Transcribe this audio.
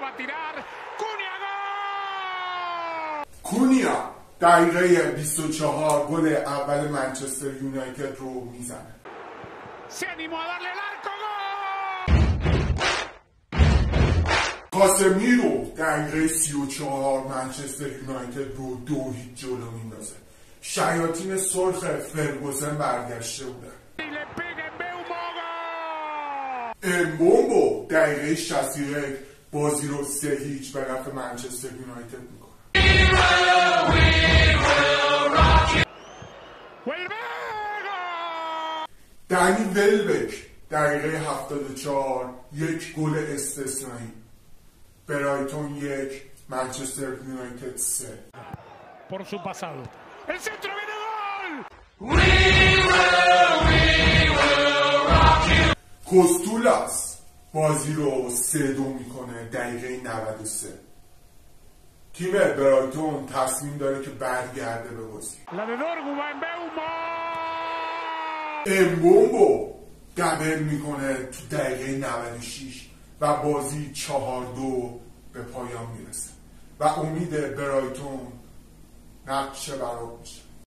va a tirar. Cunha gol! کونیا دقیقه 24 گل اول منچستر یونایتد رو میزنه. Se animó a darle el arco. کاسمیرو دقیقه 34 منچستر یونایتد رو 2-0 جلو میندازه. شیاطین سرخ فرگوسن برگشته بودن. امبومبو دقیقه 61 بازی رو 3-0 به نفع منچستر یونایتد میکنه. دنی ولبک دقیقه 74 یک گل استثنایی. برایتون 1 منچستر یونایتد 3. Por su pasado. El centro viene gol. کوستولاس بازی رو 3-2 میکنه دقیقه 93. تیم برایتون تصمیم داره که برگرده به بازی. امبومبو دبل میکنه تو دقیقه 96 و بازی 4-2 به پایان میرسه و امید برایتون نقش براب میشه.